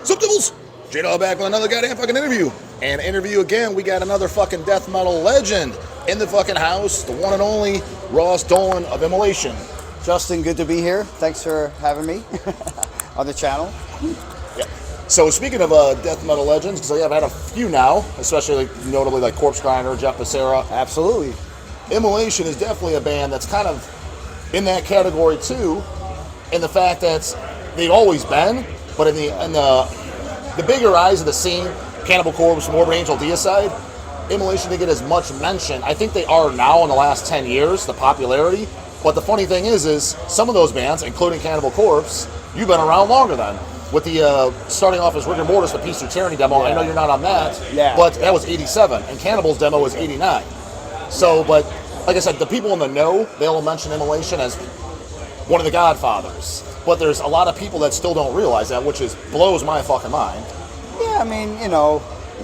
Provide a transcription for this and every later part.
Subtitles! J-Dog back with another goddamn fucking interview. And interview again, we got another fucking death metal legend in the fucking house, the one and only Ross Dolan of Immolation. Justin, good to be here. Thanks for having me on the channel. Yeah. So speaking of death metal legends, because I've had a few now, especially notably like Corpse Grinder, Jeff Becerra. Absolutely. Immolation is definitely a band that's kind of in that category too, in the fact that they've always been, but in the bigger eyes of the scene, Cannibal Corpse, Morbid Angel, Deicide, Immolation didn't get as much mention. I think they are now in the last 10 years, the popularity. But the funny thing is some of those bands, including Cannibal Corpse, you've been around longer than. With the starting off as Rigor Mortis, the Peace Through Tyranny demo, I know you're not on that, but that was 87, and Cannibal's demo was 89. So, but like I said, the people in the know, they'll mention Immolation as one of the godfathers. But there's a lot of people that still don't realize that, which blows my fucking mind. Yeah, I mean,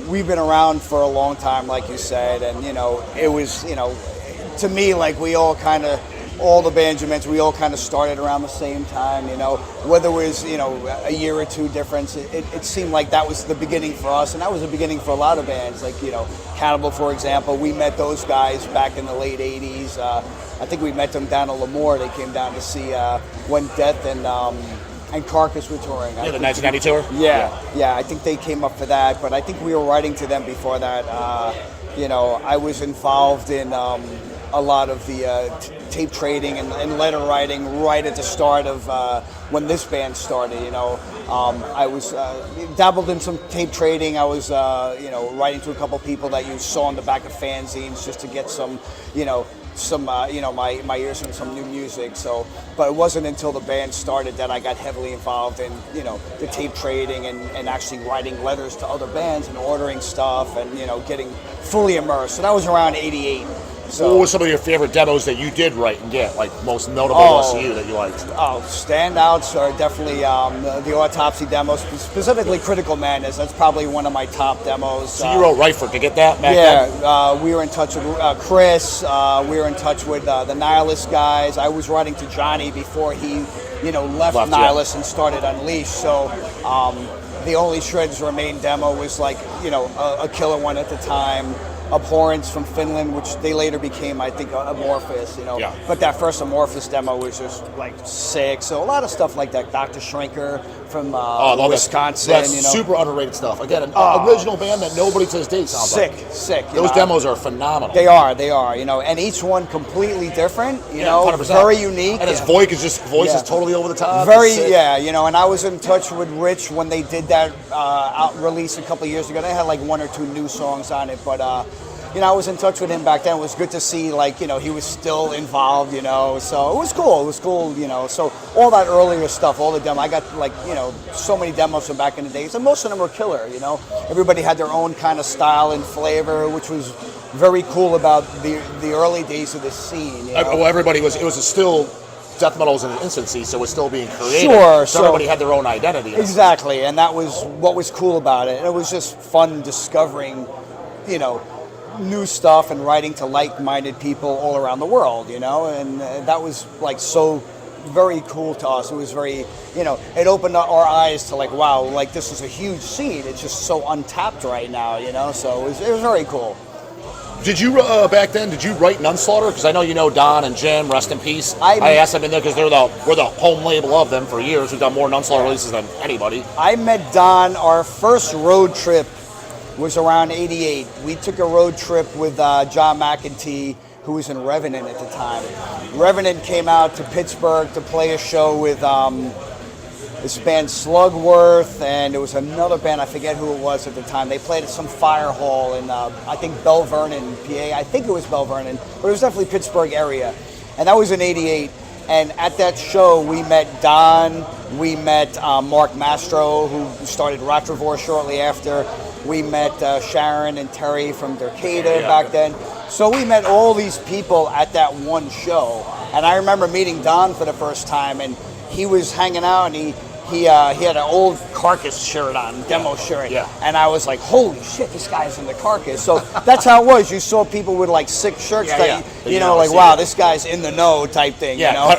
we've been around for a long time, like you said, and, it was, to me, like we all kind of, all the bands you mentioned, we all kind of started around the same time, whether it was, a year or two difference, it seemed like that was the beginning for us, and that was the beginning for a lot of bands, like, Cannibal, for example. We met those guys back in the late 80s. I think we met them down at Lemoore. They came down to see when Death and Carcass were touring. Yeah, the 1990 tour? Yeah, I think they came up for that, but I think we were writing to them before that. I was involved in a lot of the tape trading and letter writing right at the start of when this band started. I was dabbled in some tape trading. I was writing to a couple people that you saw on the back of fanzines just to get some my ears on some new music. So, but it wasn't until the band started that I got heavily involved in the tape trading and actually writing letters to other bands and ordering stuff and getting fully immersed. So that was around '88. So, what were some of your favorite demos that you did write and get, like most notable to you that you liked? Standouts are definitely the Autopsy demos, specifically Critical Madness. That's probably one of my top demos. So you wrote Ryford to get that back then? We were in touch with Chris. We were in touch with the Nihilist guys. I was writing to Johnny before he, left Nihilist and started Unleashed. So the Only Shreds Remain demo was like, a killer one at the time. Abhorrence from Finland, which they later became, I think, Amorphous, But that first Amorphous demo was just, like, sick. So a lot of stuff like that. Dr. Shrinker from Wisconsin, That's super underrated stuff. Again, an original band that nobody to this day sounds like. Sick. Those demos are phenomenal. They are, and each one completely different, 100%. Very unique. And his voice is totally over the top. And I was in touch with Rich when they did that release a couple of years ago. They had like one or two new songs on it, but I was in touch with him back then. It was good to see, he was still involved, so it was cool. So all that earlier stuff, all the demos, I got, so many demos from back in the days, and most of them were killer, Everybody had their own kind of style and flavor, which was very cool about the early days of the scene. Well, it was still, death metal was in its infancy, so it was still being created. Sure. So everybody had their own identity. Exactly, and that was what was cool about it. And it was just fun discovering, new stuff and writing to like-minded people all around the world, and that was so very cool to us. It was very, it opened up our eyes to wow, this is a huge scene. It's just so untapped right now, so it was very cool. Did you, back then, did you write Nunslaughter? Because I know Don and Jim, rest in peace. I asked them in there because we're the home label of them for years. We've done more Nunslaughter releases than anybody. I met Don, our first road trip was around '88. We took a road trip with John McEntee, who was in Revenant at the time. Revenant came out to Pittsburgh to play a show with this band Slugworth, and there was another band, I forget who it was at the time. They played at some fire hall in, I think, Bell Vernon, PA. I think it was Bell Vernon, but it was definitely Pittsburgh area. And that was in '88. And at that show, we met Don, we met Mark Mastro, who started Ratravor shortly after. We met Sharon and Terry from Dercada back then. So we met all these people at that one show. And I remember meeting Don for the first time, and he was hanging out, and he had an old Carcass shirt on, demo shirt, and I was like, holy shit, this guy's in the Carcass. So that's how it was. You saw people with like sick shirts that you know, like, wow, this guy's in the know type thing. You know,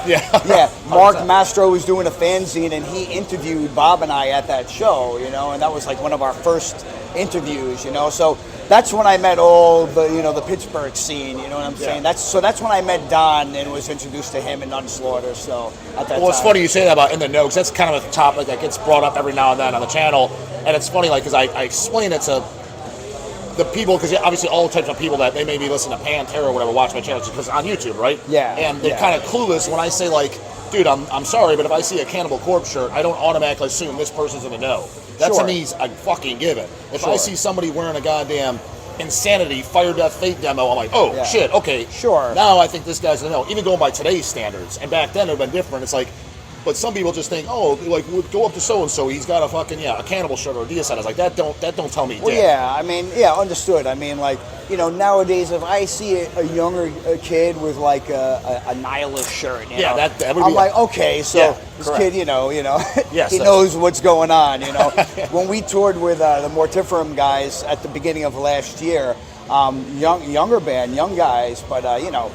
Mark Mastro was doing a fanzine, and he interviewed Bob and I at that show. You know, and that was like one of our first interviews. You know, so that's when I met all the, you know, the Pittsburgh scene. You know what I'm saying? That's when I met Don and was introduced to him and Unslaughter. So at that it's funny you say that about in the know, because that's kind of a topic that gets brought up every now and then on the channel, and it's funny, like, because I explain it to the people, because obviously all types of people that they maybe listen to Pantera or whatever watch my channel because on YouTube, right? Yeah. And they're kind of clueless when I say, like, dude, I'm sorry, but if I see a Cannibal Corpse shirt, I don't automatically assume this person's in the know. That's to me a fucking given. If I see somebody wearing a goddamn Insanity Fire Death Fate demo, I'm like, oh shit, okay, now I think this guy's in the know. Even going by today's standards, and back then it would have been different. It's like, but some people just think, oh, like, go up to so and so, he's got a fucking a Cannibal shirt or a Deicide. I was like, that don't tell me. Well, yeah, I mean, understood. I mean, like, you know, nowadays if I see a younger kid with like a Nihilist shirt, you know, that would I'm be like, okay, so this kid, you know, he knows what's going on. You know, when we toured with the Mortiferum guys at the beginning of last year, younger band, young guys, but you know.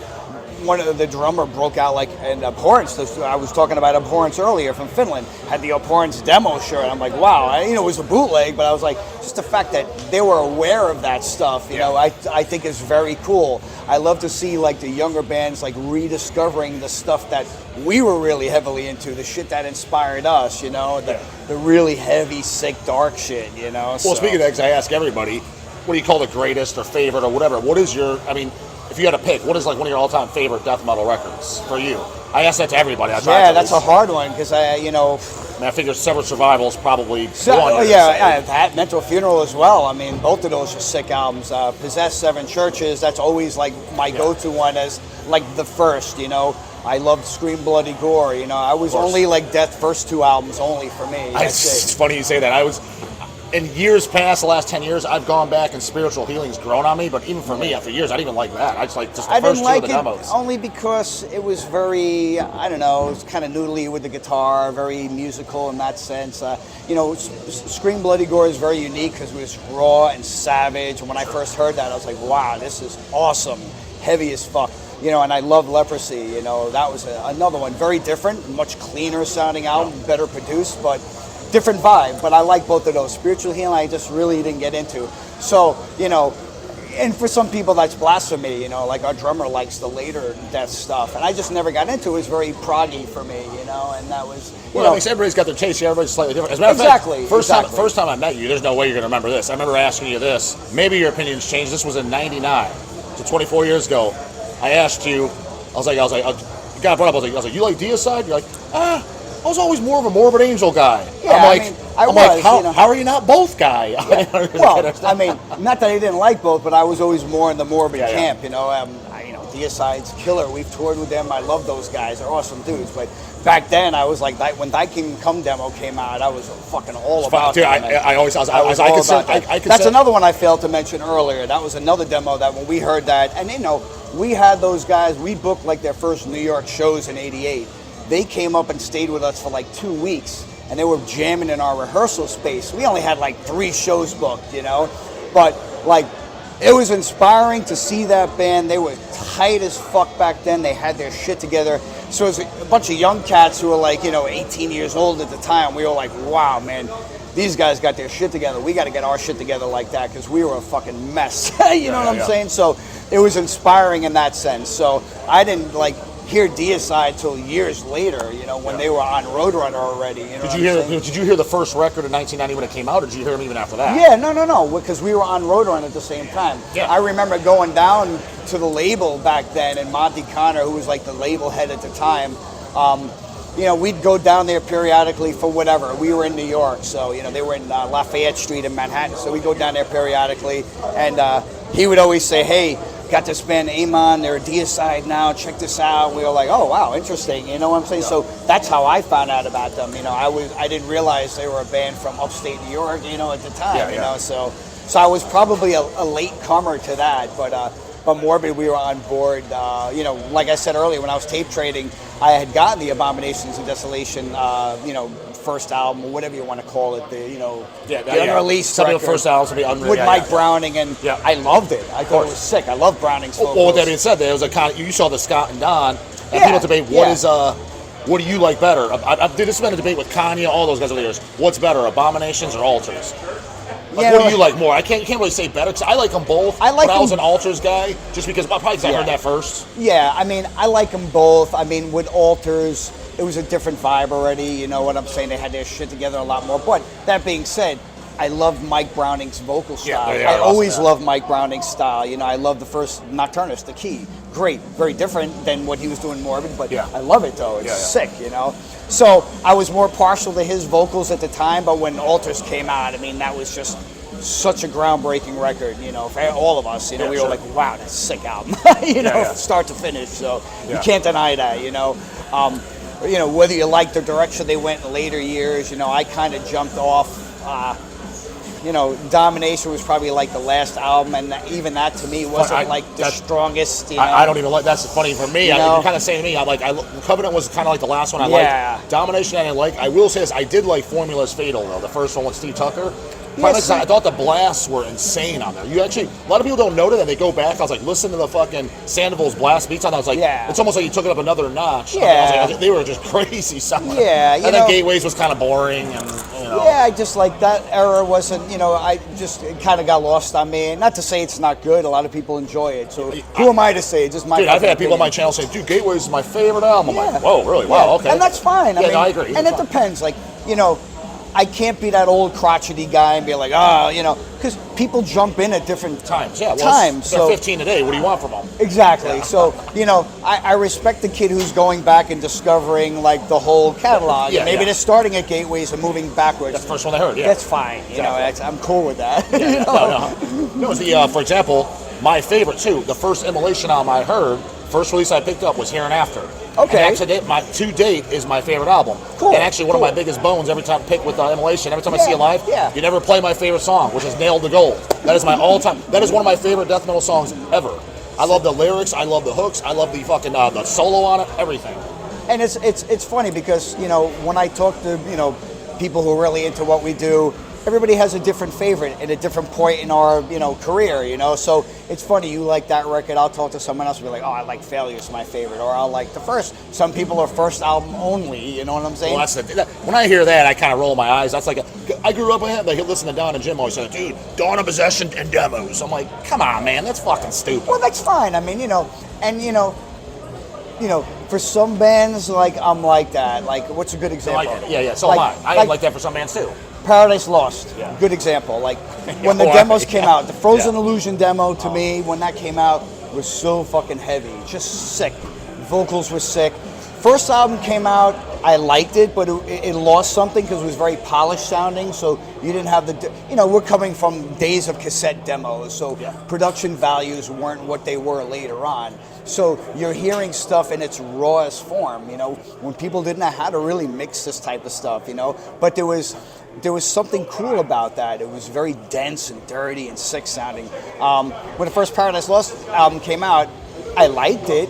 One of the drummer broke out like an Abhorrence. I was talking about Abhorrence earlier from Finland. Had the Abhorrence demo shirt. I'm like, wow. It was a bootleg, but I was like, just the fact that they were aware of that stuff. You know, I think is very cool. I love to see like the younger bands like rediscovering the stuff that we were really heavily into, the shit that inspired us. You know, the really heavy, sick, dark shit. You know. Well, speaking of that, 'cause I ask everybody, what do you call the greatest or favorite or whatever? What is your? I mean. If you had to pick, what is like one of your all-time favorite death metal records for you? I ask that to everybody. That's a hard one because I figure Severed Survival is probably one. That Mental Funeral as well. I mean, both of those are sick albums. Possessed, Seven Churches. That's always like my go-to one as like the first. You know, I loved Scream Bloody Gore. You know, I was only like Death first two albums only for me. It's funny you say that. I was. In years past, the last 10 years, I've gone back and spiritual healing's grown on me. But even for me, after years, I didn't even like that. I just like just the first two of the demos. Only because it was very, I don't know, it was kind of noodly with the guitar, very musical in that sense. You know, Scream Bloody Gore is very unique because it was raw and savage. And when I first heard that, I was like, wow, this is awesome, heavy as fuck. You know, and I love Leprosy. You know, that was another one, very different, much cleaner sounding album, better produced, but. Different vibe, but I like both of those. Spiritual Healing, I just really didn't get into. So, you know, and for some people that's blasphemy, you know, like our drummer likes the later death stuff, and I just never got into it. It was very proggy for me, you know, and that was, I think everybody's got their taste, everybody's slightly different. As a matter of fact, first time I met you, there's no way you're going to remember this. I remember asking you this. Maybe your opinion's changed. This was in 99, so 24 years ago. I asked you, I was like, you got brought up, I was like, you like Deicide? You're like, I was always more of a Morbid Angel guy. Yeah, how are you not both guy? Yeah. Well, I mean, not that I didn't like both, but I was always more in the Morbid camp. You know, Deicide's killer. We've toured with them. I love those guys. They're awesome dudes. But back then, I was like, when Thy Kingdom Come demo came out, I was fucking all about that. That's another one I failed to mention earlier. That was another demo that when we heard that, and you know, we had those guys. We booked like their first New York shows in '88. They came up and stayed with us for like 2 weeks, and they were jamming in our rehearsal space. We only had like 3 shows booked, you know, but like it was inspiring to see that band. They were tight as fuck back then. They had their shit together. So it was a bunch of young cats who were like, you know, 18 years old at the time. We were like, wow, man, these guys got their shit together. We got to get our shit together like that because we were a fucking mess. You know what I'm saying? So it was inspiring in that sense. So I didn't like hear Deicide till years later, you know, when they were on Roadrunner already. You know did you hear the first record in 1990 when it came out, or did you hear them even after that? Yeah, no, because we were on Roadrunner at the same time. Yeah. I remember going down to the label back then, and Monty Connor, who was like the label head at the time, you know, we'd go down there periodically for whatever. We were in New York, so, you know, they were in Lafayette Street in Manhattan, so we'd go down there periodically, and he would always say, hey, got this band Amon, they're a Deicide now, check this out. We were like, oh wow, interesting, you know what I'm saying? Yeah. So that's how I found out about them. You know, I didn't realize they were a band from upstate New York, you know, at the time, you know, so I was probably a late comer to that, but Morbid, we were on board, you know, like I said earlier, when I was tape trading, I had gotten the Abominations and Desolation, first album, or whatever you want to call it, the unreleased Some of record the first albums will be unreleased. with Mike Browning, and I loved it. I thought it was sick. I love Browning's vocals. Well, with that being said, there was a kind of, you saw the Scott and Don, and people debate what do you like better? This has been a debate with Kanye, all those guys over the years. What's better, Abominations or Altars? Like, what do you like more? I can't really say better because I like them both. I was an Altars guy just because probably because I heard that first. Yeah, I mean, I like them both. I mean, with Altars, it was a different vibe already. You know what I'm saying? They had their shit together a lot more. But that being said, I love Mike Browning's vocal style. I always loved Mike Browning's style. You know, I love the first Nocturnus, the key. Great, very different than what he was doing Morbid, but I love it though. It's sick, you know. So I was more partial to his vocals at the time, but when Altars came out, I mean, that was just such a groundbreaking record, you know, for all of us. You know, we were like, wow, that's a sick album, start to finish. So you can't deny that, you know. Whether you like the direction they went in later years, you know, I kind of jumped off. Domination was probably like the last album, and even that to me wasn't the strongest. You know? I don't even like. That's funny for me. You're kind of saying to me, Covenant was kind of like the last one I liked. Domination I didn't like. I will say this: I did like Formula's Fatal though. The first one with Steve Tucker. Yes. I thought the blasts were insane on there. A lot of people don't know that, and they go back. I was like, listen to the fucking Sandoval's blast beats on that. I was like, it's almost like you took it up another notch. Yeah. I was like, they were just crazy sounding. Yeah, and then Gateways was kind of boring, and Yeah, I just like that era wasn't. It kind of got lost on me. And not to say it's not good. A lot of people enjoy it. So who am I to say? It's just my. Dude, I've had people on my channel say, "Dude, Gateways is my favorite album." I'm like, "Whoa, really? Wow, okay." And that's fine. I agree. And it depends. I can't be that old crotchety guy and be like, because people jump in at different times. Yeah, So 15 today. What do you want from them? Exactly. Yeah. So I respect the kid who's going back and discovering like the whole catalog. Yeah, maybe they're starting at Gateways and moving backwards. That's the first one I heard. Yeah, that's fine. I'm cool with that. No, it was for example, my favorite too. The first Immolation album I heard. First release I picked up was Here and After. Okay. And actually, to date is my favorite album. Cool. And actually, one of my biggest bones every time I pick with Immolation, every time I see it live, you never play my favorite song, which is Nailed to Gold. That is my all-time. That is one of my favorite death metal songs ever. I love the lyrics. I love the hooks. I love the fucking the solo on it. Everything. And it's funny because when I talk to people who are really into what we do. Everybody has a different favorite at a different point in our, career, So it's funny, you like that record, I'll talk to someone else and be like, oh, I like Failure's my favorite, or I'll like the first. Some people are first album only, you know what I'm saying? Well, when I hear that, I kind of roll my eyes. That's like, I grew up with him, like, listen to Don and Jim always said, dude, Dawn of Possession and demos. I'm like, come on, man, that's fucking stupid. Well, that's fine. I mean, for some bands, like, I'm like that. Like, what's a good example? So am I. I like that for some bands, too. Paradise Lost, good example. Like when the demos came out, the Frozen Illusion demo to me, when that came out, was so fucking heavy, just sick. Vocals were sick. First album came out, I liked it, but it lost something because it was very polished sounding. So you didn't have we're coming from days of cassette demos, so production values weren't what they were later on. So you're hearing stuff in its rawest form, when people didn't know how to really mix this type of stuff, But there was something cool about that. It was very dense and dirty and sick sounding. When the first Paradise Lost album came out, I liked it,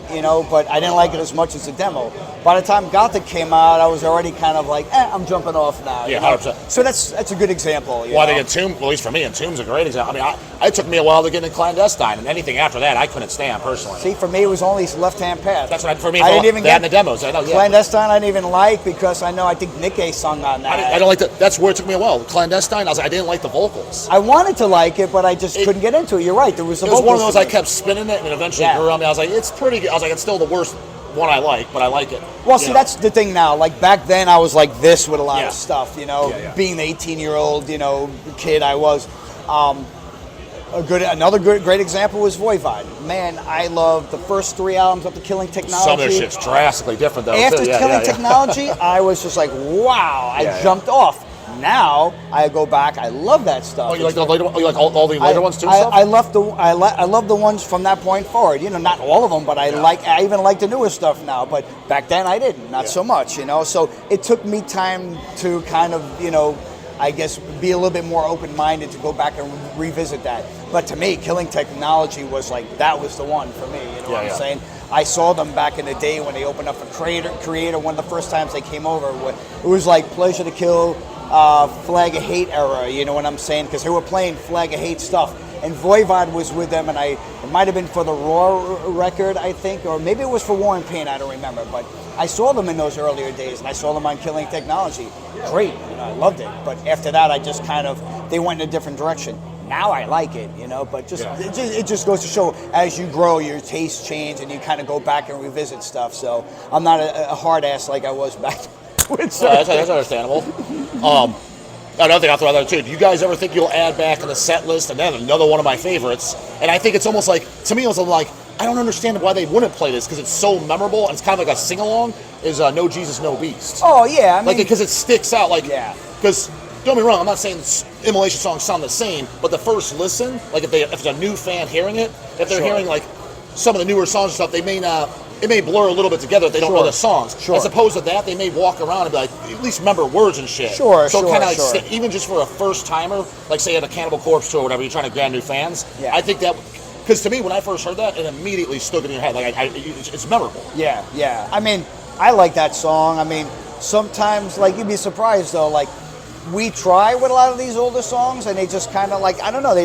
but I didn't like it as much as the demo. By the time Gothic came out, I was already kind of like, I'm jumping off now. Yeah, 100%. So that's a good example. I think Entomb, at least for me, Entomb's a great example. I mean, it took me a while to get into Clandestine, and anything after that, I couldn't stand personally. See, for me, it was only Left Hand Path. That's what for me. I didn't even get the demos. I know. Clandestine, I didn't even like because I think Nikkei sung on that. I don't like that. That's where it took me a while. Clandestine, I didn't like the vocals. I wanted to like it, but I just couldn't get into it. You're right. It was one of those I kept spinning it, and eventually grew on me. I was like, it's pretty good. I was like, it's still the worst one I like, but I like it. Well, see, that's the thing now. Like back then, I was like this with a lot of stuff. Being the 18-year-old, kid I was. Another great example was Voivod. Man, I love the first 3 albums of the Killing Technology. Some of their shit's drastically different though. After Killing Technology, I was just like, wow! I jumped off. Now I go back. I love that stuff. Oh, you like the later? You like all the later ones too? I love the ones from that point forward. Not all of them, but I even like the newer stuff now. But back then I didn't, not so much. So it took me time to kind of I guess be a little bit more open-minded to go back and revisit that. But to me, Killing Technology was like that was the one for me. You know what I'm saying? I saw them back in the day when they opened up for Creator. One of the first times they came over, it was like Pleasure to Kill, Flag of Hate era, you know what I'm saying? Because they were playing Flag of Hate stuff. And Voivod was with them, and it might have been for the Raw record, I think, or maybe it was for War and Pain, I don't remember. But I saw them in those earlier days, and I saw them on Killing Technology. Great, I loved it. But after that, I just they went in a different direction. Now I like it, but it just goes to show as you grow, your tastes change, and you kind of go back and revisit stuff. So I'm not a hard ass like I was back with that's understandable. Another thing I'll throw out there too. Do you guys ever think you'll add back in the set list? And then another one of my favorites, and I think it's almost like, to me, it was like, I don't understand why they wouldn't play this because it's so memorable and it's kind of like a sing along. Is No Jesus, No Beast? Oh yeah, I mean, because it sticks out. Because don't be wrong, I'm not saying Immolation songs sound the same, but the first listen, like if it's a new fan hearing it, if they're hearing like some of the newer songs and stuff, they may not. It may blur a little bit together if they don't know the songs. Sure. As opposed to that, they may walk around and be like, at least remember words and shit. Sure, so kind of sure. Even just for a first timer, like say at a Cannibal Corpse tour or whatever, you're trying to grab new fans. Yeah. I think that, because to me, when I first heard that, it immediately stuck in your head. Like it's memorable. Yeah. I mean, I like that song. I mean, sometimes you'd be surprised though. Like we try with a lot of these older songs, and they just kind of I don't know.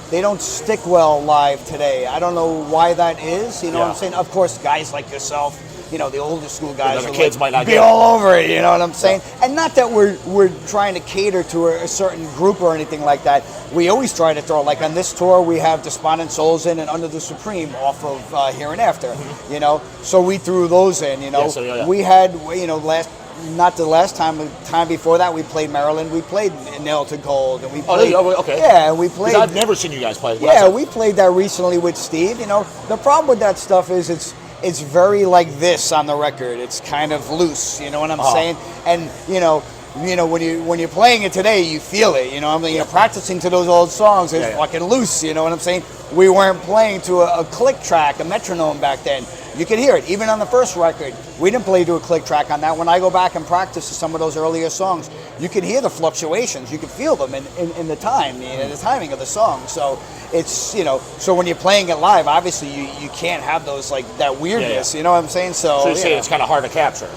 They don't stick well live today. I don't know why that is. You know what I'm saying? Of course, guys like yourself, the older school guys, the kids might not be all over it. You know what I'm saying? Yeah. And not that we're trying to cater to a certain group or anything like that. We always try to throw, like on this tour, we have Despondent Souls in and Under the Supreme off of Here and After. Mm-hmm. So we threw those in. We had not the last time, the time before that, we played Maryland. We played Nailed to Gold, and we played. Okay. Yeah, we played. I've never seen you guys play. Yeah, we played that recently with Steve. The problem with that stuff is it's very like this on the record. It's kind of loose. You know what I'm saying? And when you're playing it today, you feel it. Practicing to those old songs is fucking loose. You know what I'm saying? We weren't playing to a click track, a metronome back then. You could hear it. Even on the first record, we didn't play to a click track on that. When I go back and practice to some of those earlier songs, you could hear the fluctuations. You could feel them in the time, the timing of the song. So it's, so when you're playing it live, obviously you can't have those, that weirdness. You know what I'm saying? So you say it's kind of hard to capture.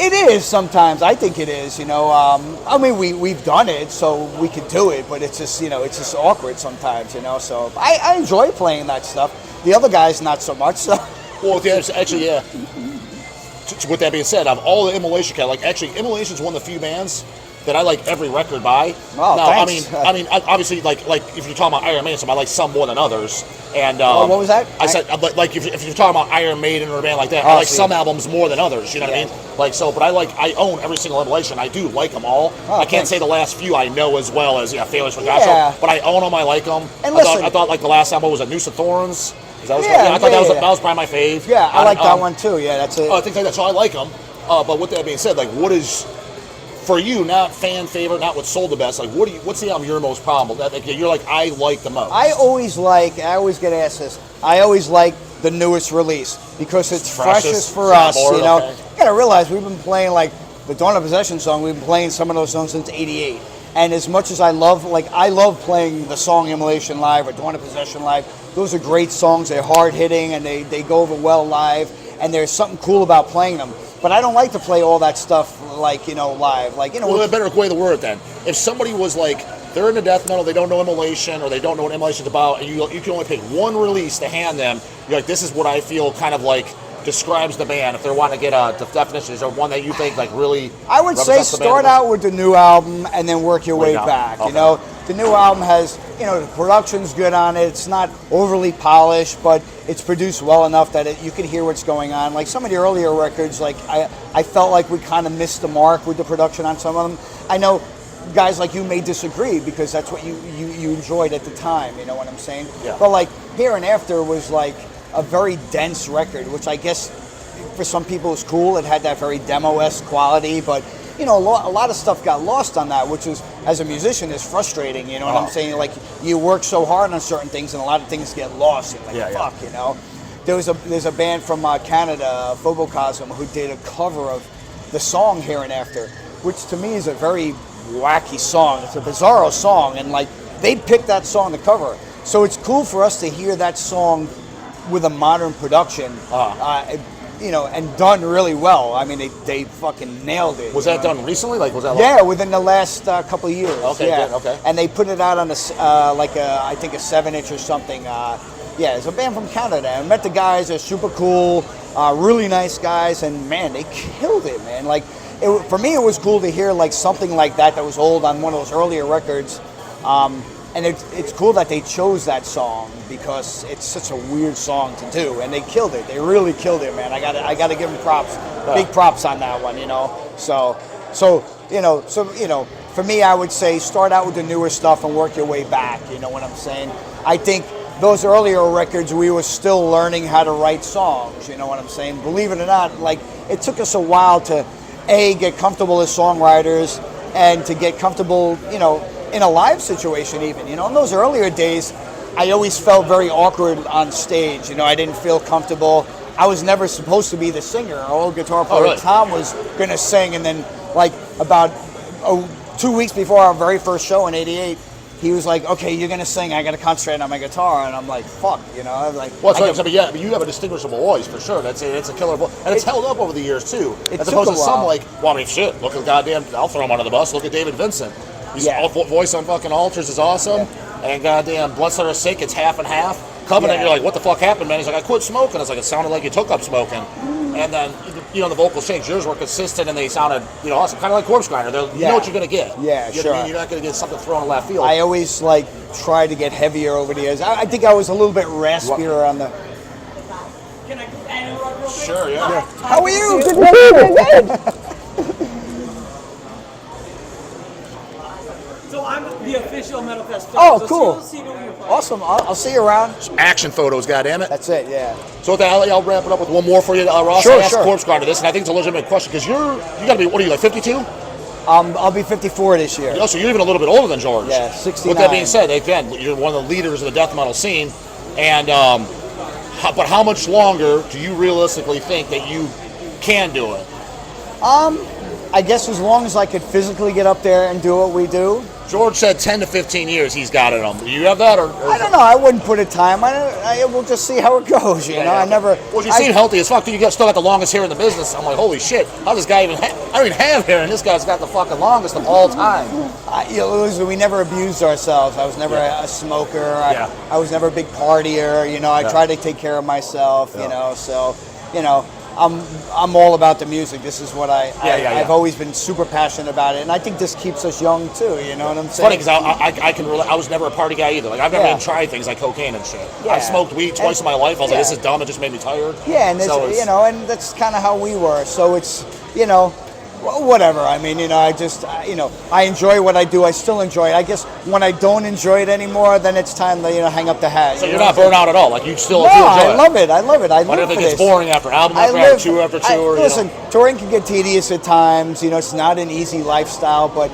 It is sometimes. I think it is. I mean, we've done it, so we could do it, but it's just, it's just awkward sometimes. So I enjoy playing that stuff. The other guys, not so much. So. Well, actually, yeah. With that being said, of all the Immolation actually, Immolation's one of the few bands that I like every record by. Oh, now, thanks. I mean, obviously, like if you're talking about Iron Maiden, I like some more than others. And what was that? I said, if you're talking about Iron Maiden or a band like that, I like some albums more than others. You know what I mean? But I own every single Immolation. I do like them all. Oh, I can't say the last few I know as well as Failures for God. But I own them. I like them. And I thought the last album was a Noose of Thorns. I thought that was probably my fave. Yeah, I like that one too. Yeah, that's it. Things like that. So I like them. But with that being said, what is for you, not fan favorite, not what sold the best? What's the album you're most proud of? That you're I like the most. I always get asked this. I always like the newest release because it's freshest for us. You gotta realize we've been playing the Dawn of Possession song. We've been playing some of those songs since '88. And as much as I love playing the song Immolation live or Dawn of Possession live, those are great songs. They're hard-hitting, and they go over well live, and there's something cool about playing them. But I don't like to play all that stuff, live. Well, a better way to word it then. If somebody was they're into death metal, they don't know Immolation, or they don't know what Immolation's about, and you can only pick one release to hand them, you're like, this is what I feel kind of describes the band. If they're wanting to get a definition, is there one that you think really? I would say start out with the new album and then work your way back. Okay. The new album has the production's good on it. It's not overly polished, but it's produced well enough that you can hear what's going on. Like some of the earlier records, I felt like we kind of missed the mark with the production on some of them. I know guys like you may disagree because that's what you enjoyed at the time. You know what I'm saying? Yeah. But Here and After was a very dense record, which I guess for some people is cool. It had that very demo-esque quality, but a lot of stuff got lost on that, which is, as a musician, is frustrating. You know what I'm saying? You work so hard on certain things, and a lot of things get lost. You're fuck. There's a band from Canada, Phobocosm, who did a cover of the song Here and After, which to me is a very wacky song. It's a bizarro song, and they picked that song to cover. So it's cool for us to hear that song with a modern production, and done really well. I mean, they fucking nailed it. Was that done recently? Like, was that? Yeah, within the last couple of years. Okay, yeah. good, okay. And they put it out on I think a 7-inch or something. It's a band from Canada. I met the guys. They're super cool, really nice guys, and man, they killed it, man. Like, for me, it was cool to hear like something like that was old on one of those earlier records. And it's cool that they chose that song because it's such a weird song to do, and they killed it. They really killed it, man. I gotta give them props, big props on that one, So for me, I would say start out with the newer stuff and work your way back. You know what I'm saying? I think those earlier records, we were still learning how to write songs. You know what I'm saying? Believe it or not, like it took us a while to get comfortable as songwriters and to get comfortable, in a live situation even. In those earlier days, I always felt very awkward on stage. I didn't feel comfortable. I was never supposed to be the singer. Our old guitar player, really? Tom, was going to sing, and then like about 2 weeks before our very first show in '88, he was like, okay, you're going to sing. I got to concentrate on my guitar. And I'm like, fuck, I'm like... Well, but you have a distinguishable voice, for sure. It's a killer voice. And it's held up over the years, too. As opposed to some, shit, look at goddamn... I'll throw him under the bus. Look at David Vincent. His voice on fucking Altars is awesome. Yeah. And goddamn Bloodsucker Sick, it's half and half. Covenant, you're like, what the fuck happened, man? He's like, I quit smoking. It's like, it sounded like you took up smoking. And then, the vocal shakes, yours were consistent and they sounded, awesome. Kind of like Corpse Grinder. You know what you're going to get. Yeah, you know sure. What I mean? You're not going to get something thrown in left field. I always, try to get heavier over the years. I think I was a little bit raspier on the... Can I interrupt real quick? Sure, yeah. How are you? Good. So I'm the official Metal Fest. Oh, so cool. See who you're playing. Awesome. I'll see you around. Action photos, goddammit. That's it, yeah. So with that, I'll wrap it up with one more for you, Ross. Sure, I asked sure. Corpse Grinder this, and I think it's a legitimate question, because you got to be, what are you, like 52? I'll be 54 this year. Oh, so you're even a little bit older than George. Yeah, 69. With that being said, again, you're one of the leaders of the death metal scene, and but how much longer do you realistically think that you can do it? I guess as long as I could physically get up there and do what we do. George said 10 to 15 years he's got it on. Do you have that? Or I don't know. I wouldn't put a time. I will just see how it goes, you know. Yeah. I never... Well, you seem healthy as fuck. You still got the longest hair in the business. I'm like, holy shit. How does this guy even I don't even have hair, and this guy's got the fucking longest of all time. We never abused ourselves. I was never a smoker. I was never a big partier. I tried to take care of myself, so, I'm all about the music. This is what I've always been super passionate about it, and I think this keeps us young too. You know what I'm saying? It's funny because I can relate. I was never a party guy either. Like I've never even tried things like cocaine and shit. Yeah. I smoked weed twice in my life. I was like, this is dumb. It just made me tired. Yeah, and and that's kind of how we were. So it's whatever. I mean, I enjoy what I do. I still enjoy it. I guess when I don't enjoy it anymore, then it's time to hang up the hat. So you're not burnt out at all. Like you still enjoy it. I love it. I love it. I live for it this. gets boring after album after two after two. Listen, touring can get tedious at times. It's not an easy lifestyle, but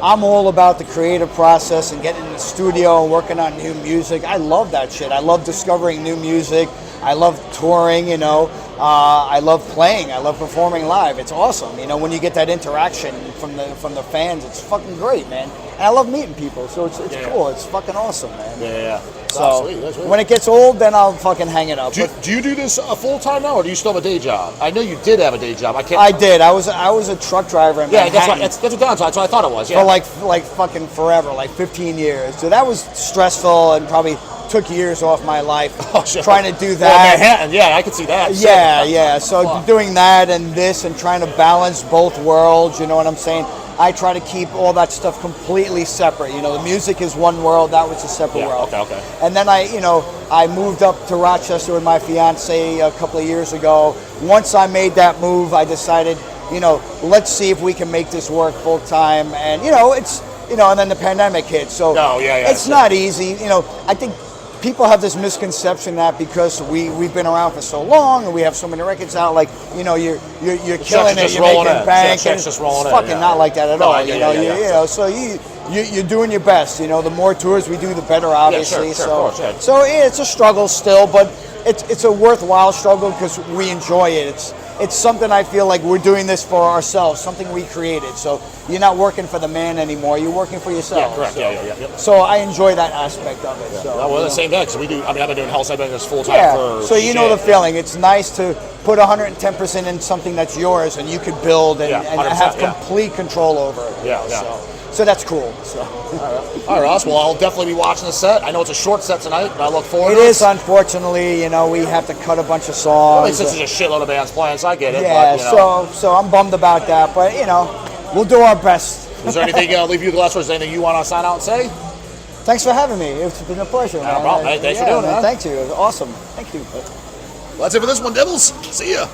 I'm all about the creative process and getting in the studio and working on new music. I love that shit. I love discovering new music. I love touring, I love playing. I love performing live. It's awesome, when you get that interaction from the fans. It's fucking great, man. And I love meeting people, so it's cool. It's fucking awesome, man. Yeah. So sweet. when it gets old, then I'll fucking hang it up. Do you do this full time now, or do you still have a day job? I know you did have a day job. I did. I was a truck driver in Manhattan. That's what that's what I thought it was. Yeah. For like fucking forever, like 15 years. So that was stressful and probably took years off my life trying to do that. Well, Manhattan, yeah, I could see that. Yeah. So doing that and this and trying to balance both worlds, you know what I'm saying? I try to keep all that stuff completely separate. The music is one world, that was a separate world. Okay. And then I moved up to Rochester with my fiance a couple of years ago. Once I made that move, I decided, let's see if we can make this work full time. And it's and then the pandemic hit. So it's not easy. I think people have this misconception that because we've been around for so long and we have so many records out, like you're killing it, you're making bank, and it's fucking not like that at all. So you're doing your best. The more tours we do, the better, obviously. So it's a struggle still, but it's a worthwhile struggle because we enjoy it. it's something I feel like we're doing this for ourselves, something we created. So you're not working for the man anymore. You're working for yourself. Yeah, correct. So, Yeah. So I enjoy that aspect of it. So, Well, we're you the know. same guy because we do. I mean, I've been doing Hell's Headbangers full time Yeah, for. so you know the shit. feeling. It's nice to put 110% in something that's yours and you could build and, Yeah, and 100%, have yeah. complete control over it. Yeah. So that's cool. So. All right, Ross. Well, I'll definitely be watching the set. I know it's a short set tonight, but I look forward It to it. is, unfortunately, we have to cut a bunch of I songs. mean, since there's a shitload of bands playing, so I get it. Yeah, but, so I'm bummed about that, but we'll do our best. Is there anything, I'll leave you the last words, anything you want to sign out and say? Thanks for having me. It's been a pleasure, man. No problem. Hey, thanks for doing it, man. Thank you. It was awesome. Thank you. Well, that's it for this one, Devils. See ya.